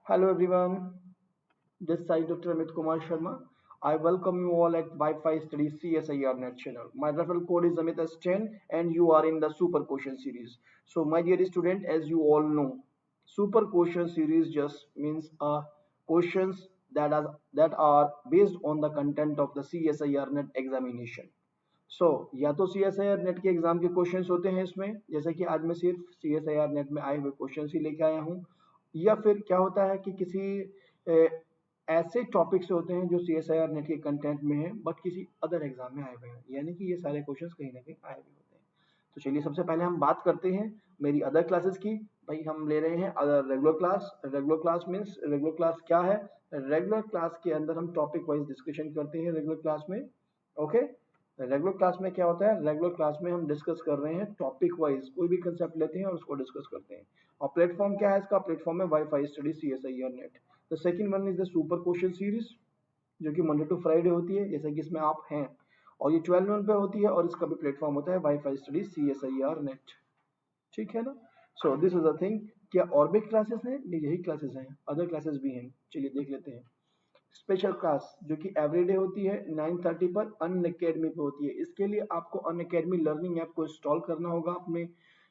Hello everyone, this side Dr. Amit Kumar Sharma. I welcome you all at Wi-Fi Studies CSIR Net channel. My referral code is Amit S10 and you are in the Super Question series. So my dear student, as you all know, Super Question series just means questions that are based on the content of the CSIR Net examination. या तो C S I R NET के exam के questions होते हैं इसमें, जैसे कि आज मैं सिर्फ C S I R NET में आए हुए क्वेश्चंस ही लेके आया हूँ, या फिर क्या होता है कि किसी ऐसे टॉपिक से होते हैं जो C S I R NET के कंटेंट में है बट किसी अदर एग्जाम में आए हुए हैं, यानी कि ये सारे क्वेश्चंस कहीं ना कहीं आए हुए होते हैं। तो चलिए सबसे पहले हम बात करते हैं मेरी अदर क्लासेस की। भाई हम ले रहे हैं other regular class. Regular class means regular class क्या है? रेगुलर क्लास के अंदर हम टॉपिक वाइज डिस्कशन करते हैं रेगुलर क्लास में। ओके, रेगुलर क्लास में क्या होता है? रेगुलर क्लास में हम डिस्कस कर रहे हैं टॉपिक वाइज, कोई भी कंसेप्ट लेते हैं और उसको डिस्कस करते हैं। और प्लेटफॉर्म क्या है इसका? प्लेटफॉर्म है Wifi Study C S I R NET. The second one is the super question series, जो कि मंडे टू फ्राइडे होती है, जैसे कि इसमें आप हैं, और ये 12 नोन पे होती है, और इसका भी प्लेटफॉर्म होता है Wifi Study C S I R NET. ठीक है ना? So this is the thing. क्या और भी क्लासेस हैं? यही क्लासेस हैं, अदर क्लासेस भी हैं, चलिए देख लेते हैं। स्पेशल क्लास जो कि एवरीडे होती है 9:30 पर अन अकेडमी पे होती है। इसके लिए आपको अन अकेडमी लर्निंग ऐप को इंस्टॉल करना होगा अपने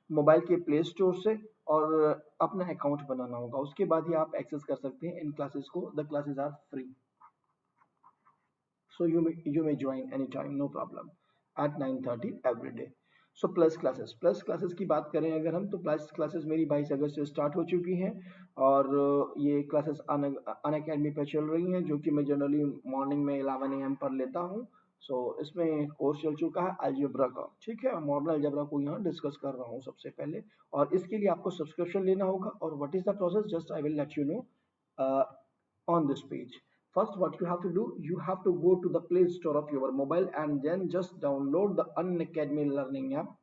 मोबाइल के प्ले स्टोर से, और अपना अकाउंट बनाना होगा, उसके बाद ही आप एक्सेस कर सकते हैं इन क्लासेस को। The classes are free, so you may join anytime, no problem, at 9:30 every day. So plus classes की बात करें अगर हम, तो प्लस क्लासेस मेरी 22 अगस्त से स्टार्ट हो चुकी हैं, और ये क्लासेस अन अकेडमी पर चल रही हैं, जो कि मैं जनरली मॉर्निंग में 11 AM पर लेता हूँ। इसमें कोर्स चल चुका है अलजेब्रा का। ठीक है, मॉडर्न अलजेब्रा को यहाँ डिस्कस कर रहा हूँ सबसे पहले, और इसके लिए आपको सब्सक्रिप्शन लेना होगा। और what is the process, just I will let you know on this page. First, what you have to do, you have to go to the Play Store of your mobile and then just download the Unacademy Learning app.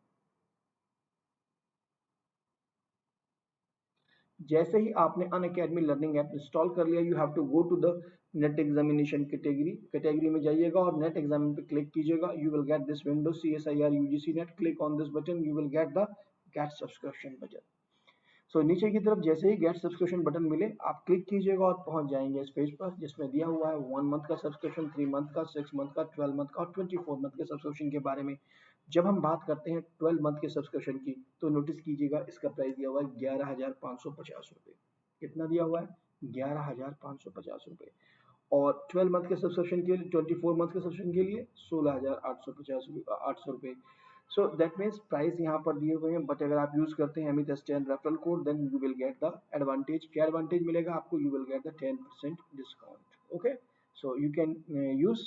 जैसे ही आपने Unacademy learning app install कर लिया, you have to go to the NET examination category में जाइएगा और NET exam पे click कीजिएगा। You will get this window CSIR UGC NET. Click on this button, you will get the get subscription button. नीचे की तरफ जैसे ही gate subscription button मिले, आप क्लिक कीजिएगा और पहुंच जाएंगे इस पेज पर, जिसमें दिया हुआ है 1 मंथ का सब्सक्रिप्शन, 3 मंथ का, 6 मंथ का, 12 मंथ का और 24 मंथ के सब्सक्रिप्शन के बारे में। जब हम बात करते हैं 12 मंथ के सब्सक्रिप्शन की, तो नोटिस कीजिएगा इसका प्राइस दिया हुआ है 11,550 रुपये। कितना दिया हुआ है? 11,550 रुपये। और 12 मंथ के सब्सक्रिप्शन के लिए, 24 मंथ के सब्सक्रिप्शन के लिए 16,850 रुपये। सो दैट मीन्स प्राइस यहाँ पर दिए हुए हैं, बट अगर आप यूज करते हैं Amit S10 referral code, then you will get the advantage. क्या एडवांटेज मिलेगा आपको? You will get the 10% discount. Okay, so you can use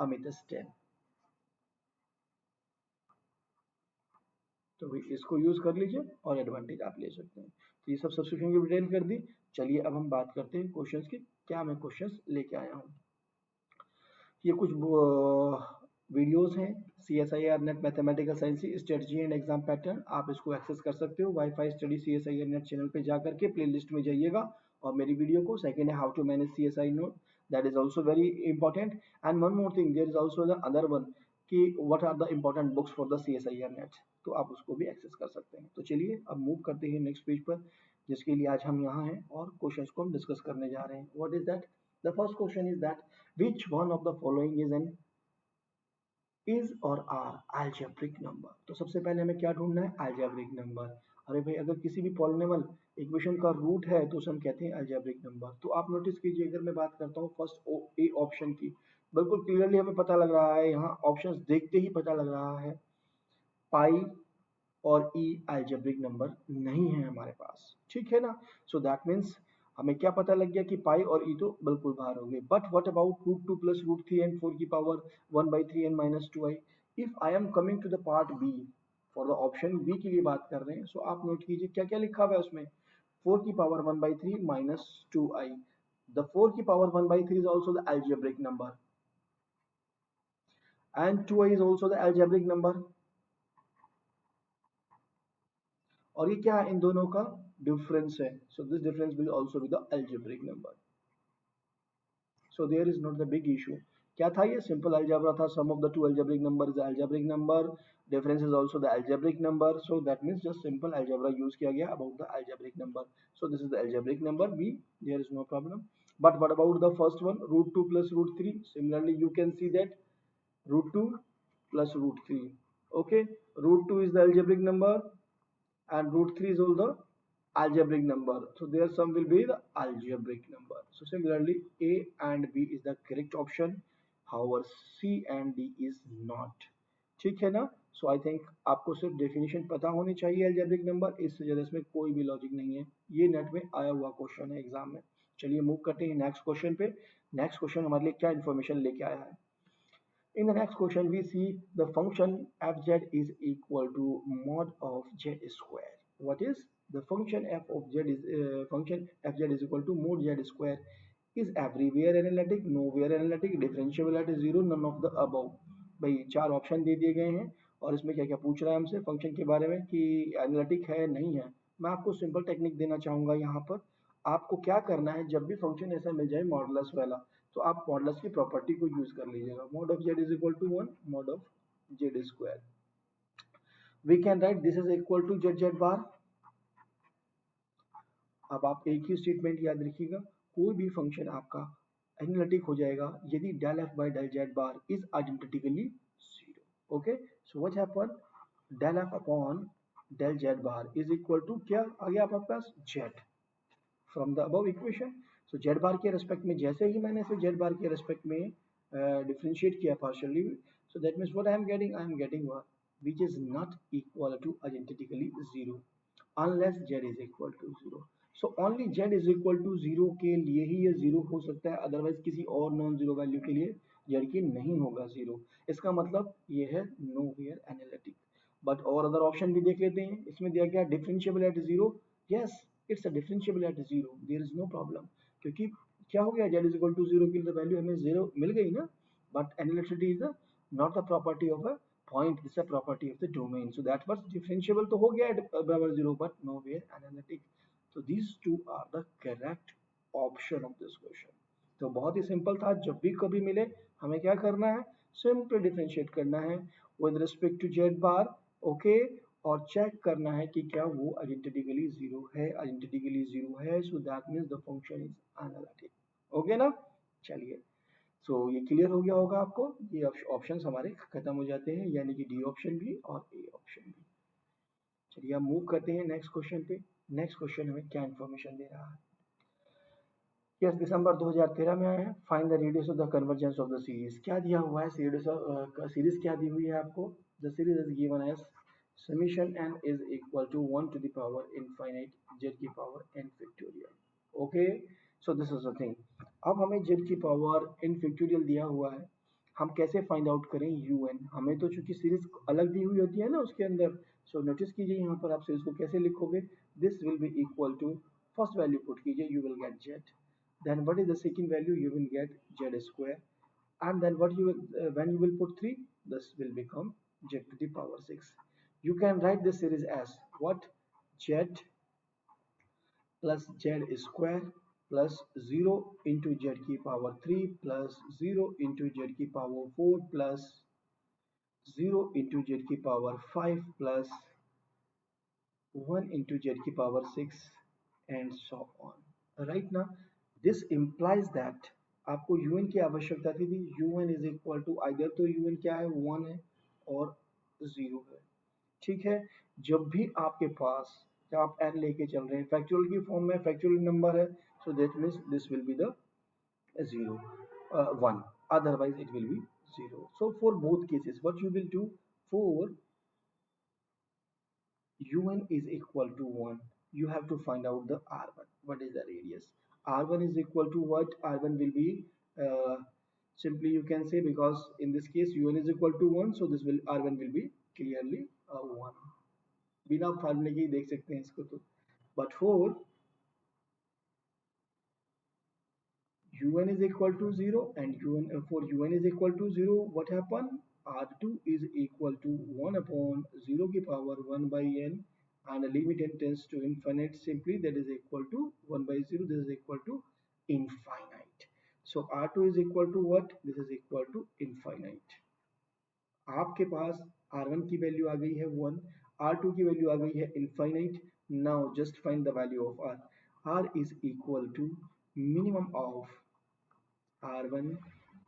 Amit S10। तो भाई इसको यूज कर लीजिए और एडवांटेज आप ले सकते हैं। तो ये सब सब्सक्रिप्शन की डिटेल कर दी। चलिए अब हम बात करते हैं क्वेश्चंस की। क्या मैं क्वेश्चंस लेके आया हूँ? ये कुछ वीडियोस हैं, C S I R NET mathematical science strategy and exam pattern. आप इसको एक्सेस कर सकते हो Wifi Study C S I R NET channel पे जा करके प्ले लिस्ट में जाइएगा और मेरी वीडियो को। सेकेंड है how to manage C S I note, that is also very important. And one more thing, there is also the other one, कि what are the important books for the C S I R NET, तो आप उसको भी access कर सकते हैं। तो चलिए अब मूव करते हैं नेक्स्ट पेज पर, जिसके लिए आज हम यहाँ हैं और क्वेश्चन को हम डिस्कस करने जा रहे हैं। What is that? The first question is that which one of the following is an is और आर algebraic नंबर। तो सबसे पहले हमें क्या ढूंढना है? algebraic number. अरे भाई, अगर किसी भी पॉलिनोमियल इक्वेशन का रूट है तो उसे हम कहते हैं algebraic नंबर। तो आप नोटिस कीजिए, अगर मैं बात करता हूँ फर्स्ट ए ऑप्शन की, बिल्कुल क्लियरली हमें पता लग रहा है, यहाँ ऑप्शंस देखते ही पता लग रहा है पाई और ई algebraic नंबर नहीं है हमारे पास। ठीक है ना? सो दैट मीन्स हमें क्या पता लग गया कि पाई और ई तो बिल्कुल बाहर हो गए। But what about root two plus root three and four की power 1/3 and -2i? If I am coming to the part B, for the option B के लिए बात कर रहे हैं, सो आप नोट कीजिए क्या क्या लिखा हुआ है उसमें। 4 की पावर 1/3 -2i, द 4 की power 1/3 is also the algebraic number and 2i is also the algebraic number। और ये क्या है? इन दोनों का डिफरेंस है। So this difference will also be the algebraic number। So there is not the big issue क्या था ये? सिंपल अलजेब्रा था. Sum of the two algebraic number is algebraic number. Difference is also the algebraic number. So that means just simple algebra use किया गया about the algebraic number. So this is the algebraic number B. There is no problem. But what about the first one? Root 2 plus root 3. Similarly, you can see that root 2 plus root 3. Okay, root 2 is the algebraic number and root 3 is all the algebraic number. So there sum will be the algebraic number. So similarly, A and B is the correct option. However, C and D is not. ठीक है ना? सो I think आपको सिर्फ definition पता होनी चाहिए algebraic number. इससे ज़्यादा इसमें कोई भी लॉजिक नहीं है. ये नेट में आया हुआ क्वेश्चन है एग्जाम में. चलिए मूव करते हैं नेक्स्ट क्वेश्चन पे. नेक्स्ट क्वेश्चन हमारे लिए क्या इन्फॉर्मेशन लेके आया है? In the next question, we see the function fz is equal to mod of z square. What is the function f of z is function fz is equal to mod z square is everywhere analytic, nowhere analytic, differentiable at zero, none of the above. भाई चार option दे दिए गए हैं और इसमें क्या क्या पूछ रहा है हमसे फंक्शन के बारे में कि एनालिटिक है नहीं है. मैं आपको सिंपल टेक्निक देना चाहूंगा यहाँ पर. आपको क्या करना है, जब भी फंक्शन ऐसा मिल जाए मॉडुलस वाला, तो आप मॉडुलस की प्रॉपर्टी को यूज कर लीजिएगा. Mod of Z is equal to one mod of Z square. We can write this is equal to Z Z bar. अब आप एक ही स्टेटमेंट याद रखिएगा, कोई भी फंक्शन आपका एनालिटिक हो जाएगा यदि del F by del Z bar is identically zero. Okay, so what happen, del F upon del Z bar is equal to क्या आ गया आपके पास? Z from the above equation. So Z bar के respect में जैसे ही मैंने इसे जेड बार के रेस्पेक्ट में डिफरेंशिएट किया partially, so that means what I am getting one which is not equal to identically 0 unless z is equal to 0. So only z is equal to 0 के लिए ही ये 0 हो सकता है, अदरवाइज किसी और नॉन जीरो वैल्यू के लिए z की नहीं होगा 0. इसका मतलब ये है नो वेयर एनालिटिक. बट और अदर ऑप्शन भी देख लेते हैं. इसमें दिया गया differentiable at 0. Yes, it's a differentiable at 0, there is no problem. क्योंकि क्या हो गया, z इज इक्वल टू 0 की वैल्यू हमें 0 मिल गई ना. But analyticity is not the property of a point, is a property of the domain. So that was differentiable तो हो गया बराबर 0, but nowhere analytic. So these two are the correct option of this question. तो बहुत ही simple था. जब भी कभी मिले हमें क्या करना है, सिंपल डिफरेंशिएट करना है with respect to z bar. Okay, और चेक करना है कि क्या वो आइडेंटिकली जीरो है. आइडेंटिकली जीरो है, so that means the function is analytic. Okay ना? चलिए, सो ये क्लियर हो गया होगा आपको. ये ऑप्शंस हमारे खत्म हो जाते हैं, यानी कि डी ऑप्शन भी और ए ऑप्शन भी. चलिए अब मूव करते हैं नेक्स्ट क्वेश्चन पे. नेक्स्ट क्वेश्चन हमें क्या इन्फॉर्मेशन दे रहा है? यस, दिसंबर 2013 में आया है. Find the radius of the convergence of the series. क्या दिया हुआ है सीरीज क्या दी हुई है आपको? The series is given as summation n is equal to 1 to the power infinite z की power n factorial. Okay, so this is the thing. अब हमें z की पावर n फैक्टोरियल दिया हुआ है. हम कैसे फाइंड आउट करें un? हमें तो चूंकि सीरीज अलग दी हुई होती है ना उसके अंदर. सो नोटिस कीजिए यहाँ पर आप सीरीज को कैसे लिखोगे. This will be equal to, first value put कीजिए, you will get z. then what is the second value? You will get z square. And then what you will, when you will put 3, this will become z to the power 6. You can write this series as what? Z plus z square plus 0 into z की power 3 plus 0 into z की power 4 plus 0 into z की power 5 plus 1 into z की power 6 and so on. Right now, this implies that आपको un की आवश्यकता थी. un is equal to either तो un क्या है, 1 है और 0 है. ठीक है, जब भी आपके पास जब आप n लेके चल रहे हैं फैक्टोरियल की फॉर्म में, फैक्टोरियल नंबर है, so that means this will be the 0 1, otherwise it will be 0. So for both cases what you will do, for un is equal to 1, you have to find out the r1. What is the radius? R1 is equal to what? R1 will be simply you can say, because in this case un is equal to 1, so this will R1 will be clearly 1. बिना फार्मूले के ही देख सकते हैं इसको तो. But for un is equal to 0 and for un is equal to 0, what happen? R2 is equal to 1 upon 0 की power 1 by n, and the limit n tends to infinite, simply that is equal to 1 by 0, this is equal to infinite. So R2 is equal to what? This is equal to infinite. आपके पास R1 की value आ गई है 1, R2 की value आ गई है infinite. Now just find the value of R. R is equal to minimum of R1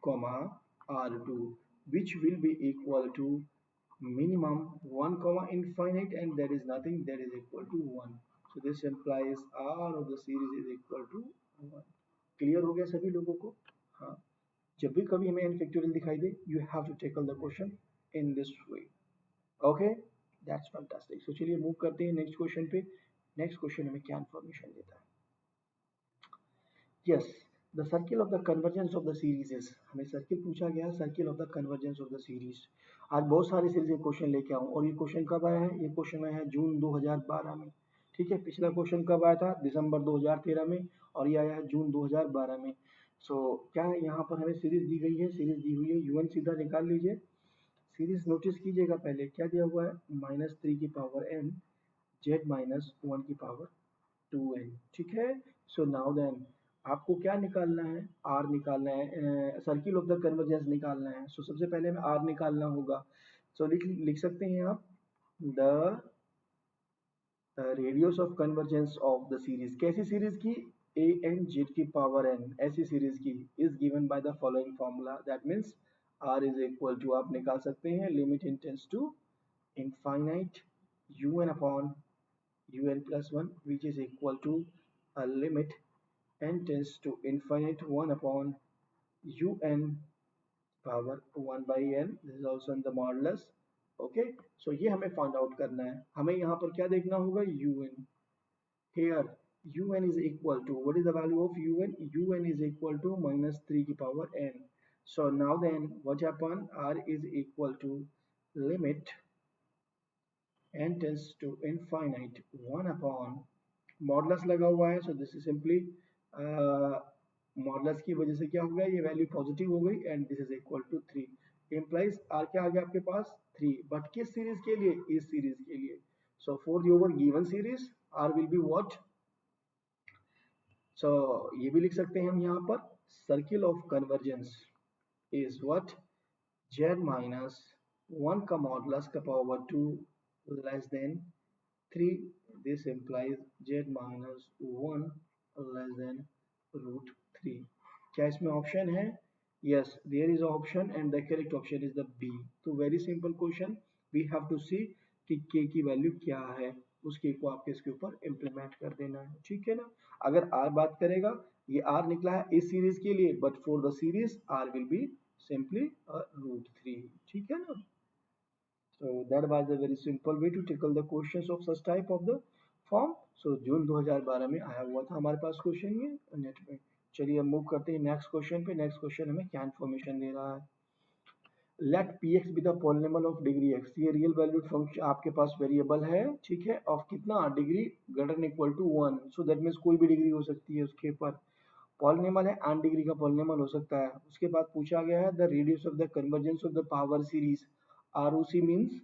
comma R2, which will be equal to minimum 1 comma infinite, and that is nothing, that is equal to 1. So this implies R of the series is equal to 1. Clear हो गया सभी लोगों को? हाँ, जब भी कभी हमें n फैक्टोरियल दिखाई दे, you have to tackle the question in this way. Okay, that's fantastic. So चलिए मूव करते हैं नेक्स्ट क्वेश्चन पे. नेक्स्ट क्वेश्चन हमें क्या इन्फॉर्मेशन देता है? Yes, the circle of the convergence of the series is, हमें सर्किल पूछा गया, circle of the convergence of the series. आज बहुत सारे सीरीज के क्वेश्चन लेके आऊँ, और ये क्वेश्चन कब आया है? ये क्वेश्चन आया है जून 2012 में. ठीक है, पिछला क्वेश्चन कब आया था? दिसंबर 2013 में, और ये आया है जून 2012 में. सो क्या है, यहाँ पर हमें सीरीज दी गई है, सीरीज दी हुई है, यूएन सीधा निकाल लीजिए. सीरीज नोटिस कीजिएगा, पहले क्या दिया हुआ है? -3 की पावर n z -1 की पावर 2n. ठीक है. सो नाउ देन आपको क्या निकालना है? आर निकालना है, सर्किल ऑफ द कन्वर्जेंस निकालना है. सो सबसे पहले हमें आर निकालना होगा. सो लिख सकते हैं आप the radius of convergence of the series. कैसी सीरीज की? ए एन जेड की पावर एन, ऐसी सीरीज की is given by the following formula. That means r is equal to, आप निकाल सकते हैं, limit n tends to infinite un upon un plus 1, which is equal to a limit n tends to infinite 1 upon un power 1 by n. This is also in the modulus. Okay, so ये हमें find out करना है. हमें यहाँ पर क्या देखना होगा? un. Here un is equal to, what is the value of un? Un is equal to -3 की power n. So now then what happen? R is equal to limit n tends to infinite 1 upon modulus लगा हुआ है. So this is simply modulus की वजह से क्या हो गया? ये वैल्यू पॉजिटिव हो गई, and this is equal to 3. Implies r क्या आ गया आपके पास? 3. बट किस सीरीज के लिए? इस सीरीज के लिए. So for the over given series R will be what? सो ये भी लिख सकते हैं हम यहाँ पर, circle of convergence is what? z minus 1 का मॉडुलस का power 2 less than 3. This implies z minus 1 less than root 3. क्या इसमें ऑप्शन है? Yes, there is option, and the correct option is the B. तो very simple question. We have to see कि k की value क्या है, उस k को आपके इसके ऊपर इम्प्लीमेंट कर देना है. ठीक है ना. अगर r बात करेगा, ये r निकला है इस सीरीज के लिए, but for the series r will be simply √3. ठीक है ना. So that was a very simple way to tackle the questions of such type of the form. So जून 2012 में आया हुआ था हमारे पास क्वेश्चन ये नेट में. चलिए अब मूव करते हैं नेक्स्ट क्वेश्चन पे. नेक्स्ट क्वेश्चन हमें क्या इन्फॉर्मेशन दे रहा है? Let p x be the polynomial of degree x. ये रियल वैल्यूड फंक्शन आपके पास वेरिएबल है. ठीक है, ऑफ कितना? Degree greater than equal to 1. So that means कोई भी डिग्री हो सकती है उसके ऊपर. पॉलिनोमियल है, एन डिग्री का पॉलिनोमियल हो सकता है. उसके बाद पूछा गया है the radius of the convergence of the power series. ROC means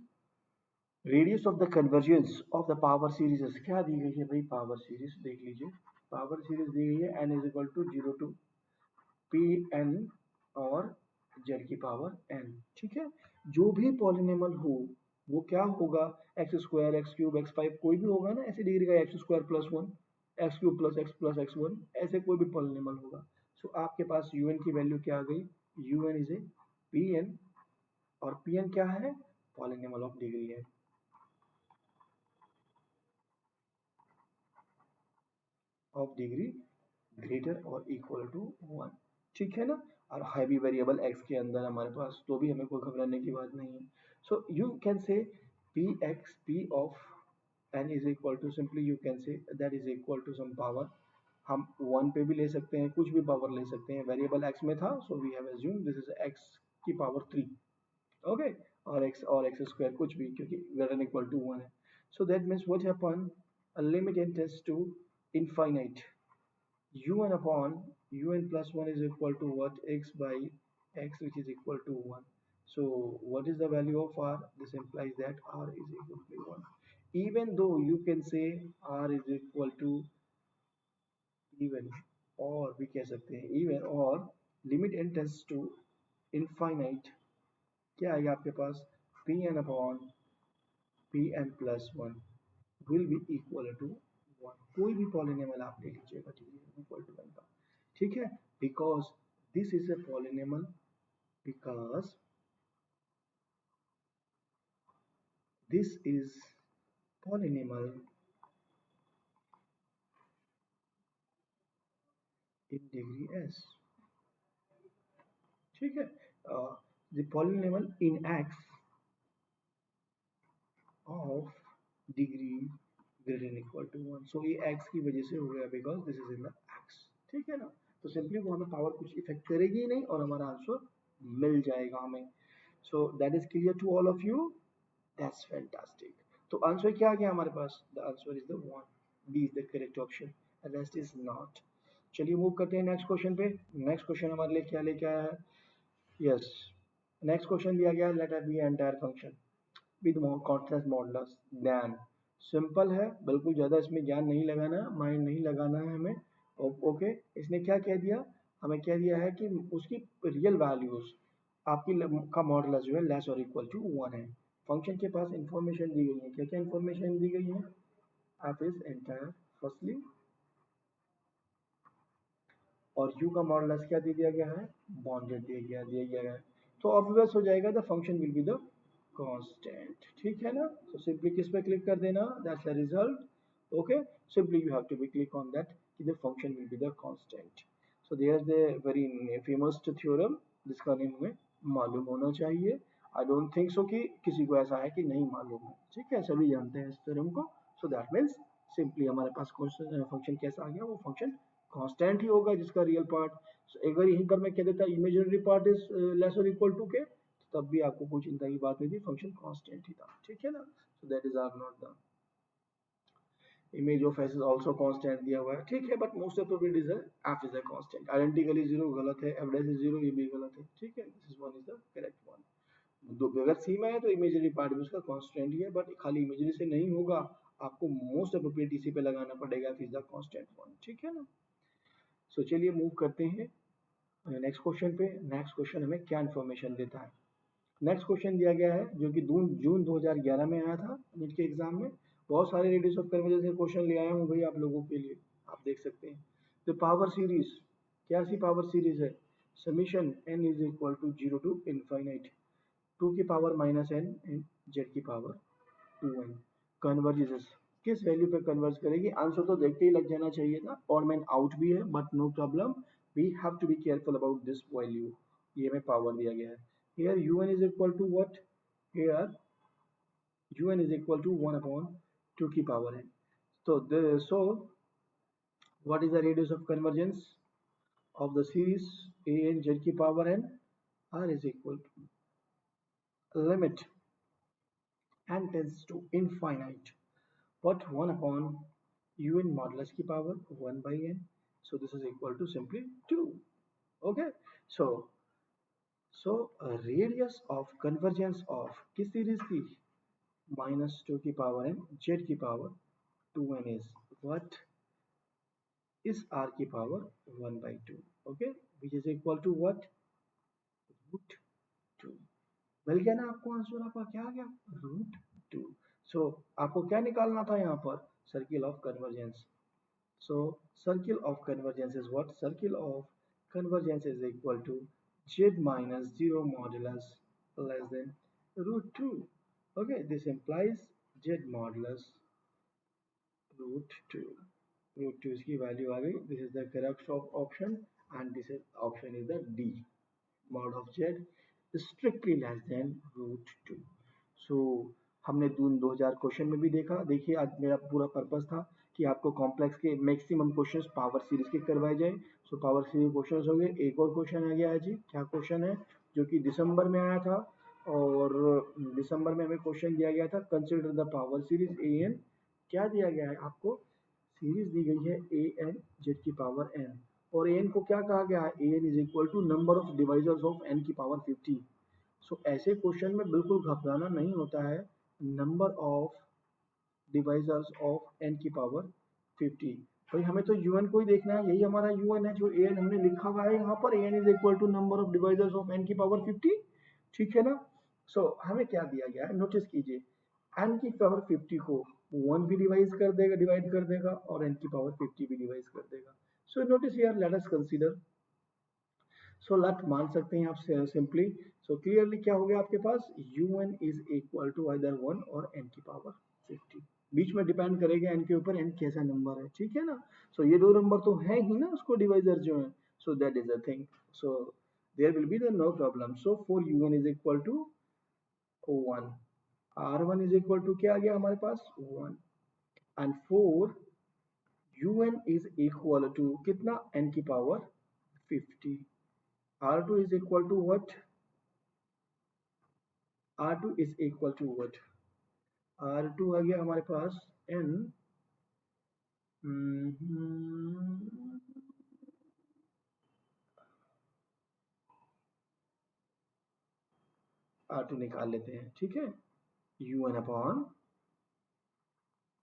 radius of the convergence of the power series. क्या दी गई है भाई? पावर सीरीज देख लीजिए. पावर सीरीज दी गई है n is equal to 0 to p n और z की पावर n. ठीक है, जो भी पॉलिनोमियल हो वो क्या होगा? X square, x cube, x five, कोई भी होगा ना ऐसी डिग्री का. X square plus 1, x cube plus x 1, ऐसे कोई भी पॉलिनोमियल होगा. सो आपके पास un की वैल्यू क्या आ गई? un is a p n, और पी एन क्या है? पॉलिनोमियल ऑफ डिग्री है. ऑफ डिग्री ग्रेटर और इक्वल टू 1. ठीक है ना. और हैवी वेरिएबल x के अंदर हमारे पास, तो भी हमें कोई घबराने की बात नहीं है. So you can say p x p of n is equal to, simply you can say that is equal to some power. हम 1 पे भी ले सकते हैं, कुछ भी पावर ले सकते हैं. वेरिएबल x में था, so we have assume this is x की पावर 3. ओके, और x स्क्वायर कुछ भी, क्योंकि ग्रेटर देन इक्वल टू 1 है. So that means what happen? A limit n tends to infinite un upon un plus 1 is equal to what? X by x, which is equal to 1. So what is the value of r? This implies that r is equal to 1. Even though you can say r is equal to even, or भी कह सकते हैं even or limit N tends to infinite, क्या आएगा आपके पास, P N upon P N plus one will be equal to one. कोई भी पॉलिनोमियल आप ले लीजिएगा, ठीक है, इक्वल टू वन का, ठीक है, because this is a polynomial, because this is polynomial in degree s, ठीक है, the polynomial in x of degree greater than equal to one, so ये x की वजह से हो गया because this is in the x, ठीक है ना। तो सिंपली वो हमें पावर कुछ इफेक्ट करेगी ही नहीं और हमारा आंसर मिल जाएगा हमें। So that is clear to all of you, that's fantastic. तो आंसर क्या आ गया हमारे पास, the answer is the one, B is the correct option, rest is not. चलिए मूव करते हैं नेक्स्ट क्वेश्चन पे। नेक्स्ट क्वेश्चन हमारे लिए क्या लेके आया है, यस, नेक्स्ट क्वेश्चन दिया गया, let be entire function with constant modulus then, simple है बिल्कुल, ज़्यादा इसमें ज्ञान नहीं लगाना, माइंड नहीं लगाना है हमें। ओके, इसने क्या कह दिया, हमें क्या दिया है कि उसकी रियल वैल्यूज आपकी का मॉडुलस जो है लेस और इक्वल टू वन है। फंक्शन के पास इंफॉर्मेशन दी गई है, क्या क्या इंफॉर्मेशन दी गई है, आप इस एंटायर फर्स्टली, और u का मॉडुलस क्या दे दिया गया है, बाउंडेड दिया गया है, तो ऑब्वियस हो जाएगा the function will be the constant, ठीक है ना। तो सिंपली किस पे क्लिक कर देना, that's the result. Okay, simply you have to be click on that कि the function will be the constant. So there is the very famous theorem जिसका नेम हमें मालूम होना चाहिए। आई डोंट थिंक सो कि किसी को ऐसा है कि नहीं मालूम है, ठीक है, सभी जानते हैं इस थ्योरम को। सो दैट मीन्स सिंपली हमारे पास फंक्शन कैसा आ गया, वो फंक्शन कांस्टेंट ही होगा जिसका रियल पार्ट, एक बार यहीं पर मैं कह देता इमेजिनरी पार्ट इज लेस और इक्वल टू के, तो तब भी आपको कोई चिंता की बात नहीं थी, फंक्शन कांस्टेंट ही था, ठीक है ना। So that is r not the image of s is also constant दिया हुआ है, ठीक है, बट मोस्ट ऑफ प्रोबेबिलिटीज है f is a constant, identically zero गलत है, एवरेज इज जीरो ये भी गलत है, ठीक है, this is one is the correct one. दो अगर सी में है तो इमेजिनरी पार्ट भी उसका कांस्टेंट ही है, बट खाली इमेजिनरी से नहीं होगा, आपको मोस्ट अप्रोप्रिएट इसी पे लगाना पड़ेगा, इज द कांस्टेंट वन, ठीक है ना। सो चलिए मूव करते हैं नेक्स्ट क्वेश्चन पे। नेक्स्ट क्वेश्चन हमें क्या इन्फॉर्मेशन देता है, नेक्स्ट क्वेश्चन दिया गया है जो कि जून 2011 में आया था नीट के एग्जाम में। बहुत सारे रेडियस ऑफ कर्व से क्वेश्चन ले आया हूँ भाई आप लोगों के लिए, आप देख सकते हैं। तो पावर सीरीज, क्या सी पावर सीरीज है, summation n is equal to zero to infinite two की power minus N and Z की पावर टू एन, कन्वर्जेस किस वैल्यू पे कन्वर्ज करेगी, आंसर तो देखते ही लग जाना चाहिए था, और मैन आउट भी है, but no problem, we have to be careful about this value. ये हमें पावर दिया गया है, here un is equal to what, here un is equal to 1 upon 2 की power n, so what is the radius of convergence of the series a n z की power n, r is equal to limit n tends to infinite but 1 upon un modulus की power 1 by n, so this is equal to simply 2, okay। So radius of convergence of किस सीरीज की, minus two की power n Z की power two n is what is r की power 1 by 2, okay, which is equal to what, root 2। मिल गया ना आपको answer, आपका क्या आ गया, रूट 2। सो आपको क्या निकालना था यहाँ पर, circle of convergence. So circle of convergence is what, circle of convergence is equal to z minus 0 modulus less than root 2, okay, this implies z modulus root 2, root 2 इसकी वैल्यू आ गई, this is the correct option and this is option is the D, mod of z strictly less than root 2। सो हमने जून 2000 question में भी देखा, देखिए आज मेरा पूरा पर्पस था कि आपको कॉम्प्लेक्स के मैक्सिमम क्वेश्चंस पावर सीरीज के करवाए जाए। सो पावर सीरीज क्वेश्चंस होंगे, एक और क्वेश्चन आ गया है जी, क्या क्वेश्चन है, जो कि दिसंबर में आया था, और दिसंबर में हमें क्वेश्चन दिया गया था, consider the power series A N, क्या दिया गया है आपको, सीरीज दी गई है ए एन जेड की पावर एन, और एन को क्या कहा गया है, A N is equal to number of divisors of N की पावर 50। सो ऐसे क्वेश्चन में बिल्कुल घबराना नहीं होता है, number of divisors of N की पावर 50, भाई हमें तो un को ही देखना है, यही हमारा un है जो an हमने लिखा हुआ है यहाँ पर, an is equal to number of divisors of n की पावर 50, ठीक है ना। सो हमें क्या दिया गया है, नोटिस कीजिए, n की पावर 50 को 1 भी डिवाइड कर देगा और n की पावर 50 भी डिवाइड कर देगा। So notice here, let us consider, so let मान सकते हैं आप सिंपली। सो क्लियरली क्या हो गया आपके पास, un is equal to either 1 और n की पावर 50, बीच में डिपेंड करेगा n के ऊपर, n कैसा नंबर है, ठीक है ना। सो ये दो नंबर तो है ही ना उसको डिवाइजर जो है, so that is a thing, so there will be the no problem. So for un is equal to 1, r1 is equal to क्या आ गया हमारे पास 1, and for un is equal to कितना, n की power 50, r2 is equal to what, r2 is equal to what, r2 आ गया हमारे पास n, r2 निकाल लेते हैं, ठीक है, un अपॉन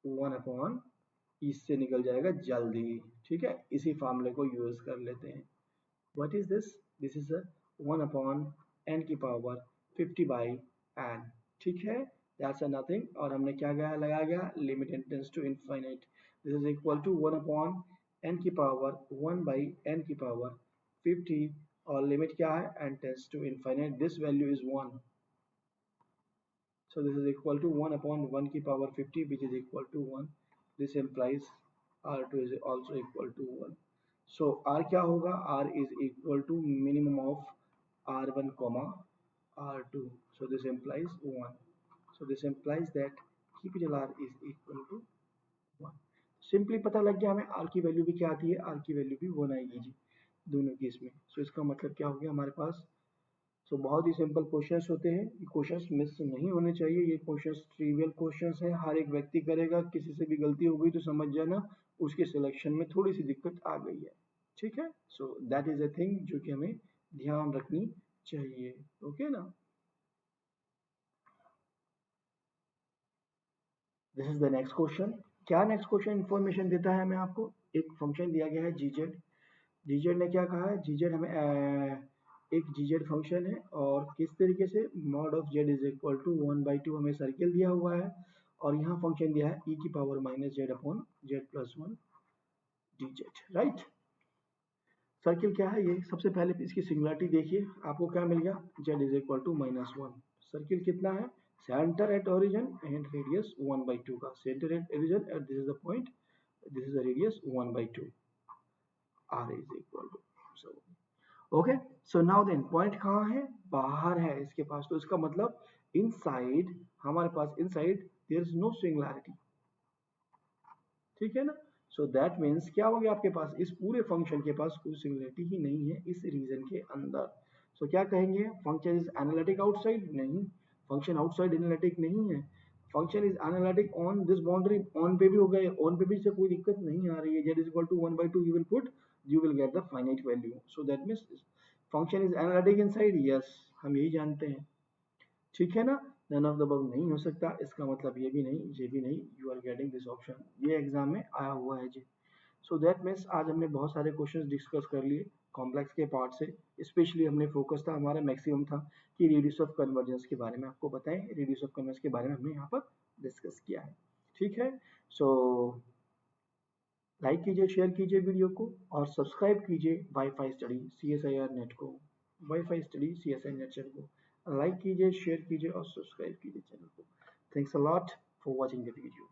1 अपॉन, इससे निकल जाएगा जल्दी, ठीक है, इसी फार्मूले को यूज कर लेते हैं। What is this, this is 1 upon n की पावर 50 बाई n, ठीक है, दैट्स नथिंग, और हमने क्या लगाया गया, limit n tends to infinite, this is equal to 1 upon n की पावर 1 बाई n की पावर 50, और लिमिट क्या है, n tends to infinite, this value is 1, so this is equal to 1 upon 1 की power 50 which is equal to 1, this implies r2 is also equal to 1, so r क्या होगा, r is equal to minimum of r1 comma r2, so this implies 1, so this implies that capital R is equal to 1, simply पता लग गया हमें r की value भी क्या आती है, r की वैल्यू भी 1 आएगी जी दोनों केस में। सो इसका मतलब क्या हो गया हमारे पास, सो बहुत ही सिंपल क्वेश्चंस होते हैं, ये क्वेश्चंस मिस नहीं होने चाहिए, ये क्वेश्चंस ट्रिवियल क्वेश्चंस है, हर एक व्यक्ति करेगा, किसी से भी गलती हो गई तो समझ जाना उसके सिलेक्शन में थोड़ी सी दिक्कत आ गई है, ठीक है। So that is a thing जो कि हमें ध्यान रखनी चाहिए, ओके ना। This is the next question, क्या नेक्स्ट क्वेश्चन इंफॉर्मेशन देता है हमें, आपको एक फंक्शन दिया गया है जीजेड, जीजेड ने क्या कहा है, जीजेड हमें एक जीजेड फंक्शन है, और किस तरीके से, mod of Z is equal to 1/2 हमें सर्किल दिया हुआ है, और यहाँ फंक्शन दिया है e की power minus Z upon Z plus 1 dz, right. Circle क्या है ये, सबसे पहले इसकी सिंगुलरिटी देखिए, आपको क्या मिल गया, z is equal to -1, circle कितना है, centre at origin and radius 1/2 का, centre at origin at this is the point, this is the radius 1/2, r is equal to, so okay. So now then point कहाँ है, बाहर है इसके पास, तो इसका मतलब इनसाइड, हमारे पास inside there is no singularity, ठीक है ना। सो दैट मीन्स क्या हो गया आपके पास, इस पूरे फंक्शन के पास कोई सिंगुलैरिटी ही नहीं है इस रीजन के अंदर। सो क्या कहेंगे, फंक्शन इज एनालिटिक आउटसाइड, नहीं, फंक्शन आउटसाइड एनालिटिक नहीं है, function is analytic on this boundary, on पे भी हो गए, ऑन पे भी से कोई दिक्कत नहीं आ रही है, z is equal to 1/2 you will put, you will get the finite value, so that means function is analytic inside, yes हम यही जानते हैं, ठीक है ना, none of the above नहीं हो सकता, इसका मतलब ये भी नहीं, ये भी नहीं, you are getting this option, ये एग्जाम में आया हुआ है जी। सो दैट मीन्स आज हमने बहुत सारे क्वेश्चंस डिस्कस कर लिए कॉम्प्लेक्स के पार्ट से, स्पेशली हमने फोकस था, हमारा मैक्सिमम था कि रेडियस ऑफ कन्वर्जेंस के बारे में आपको बताएं, रेडियस ऑफ कन्वर्जेंस के बारे में हमने यहाँ पर डिस्कस किया है, ठीक है। सो लाइक कीजिए, शेयर कीजिए वीडियो को, और सब्सक्राइब कीजिए वाईफाई स्टडी CSIR नेट को, wifi study CSI net channel को लाइक कीजिए, शेयर कीजिए और सब्सक्राइब कीजिए चैनल को। Thanks a lot for watching the video.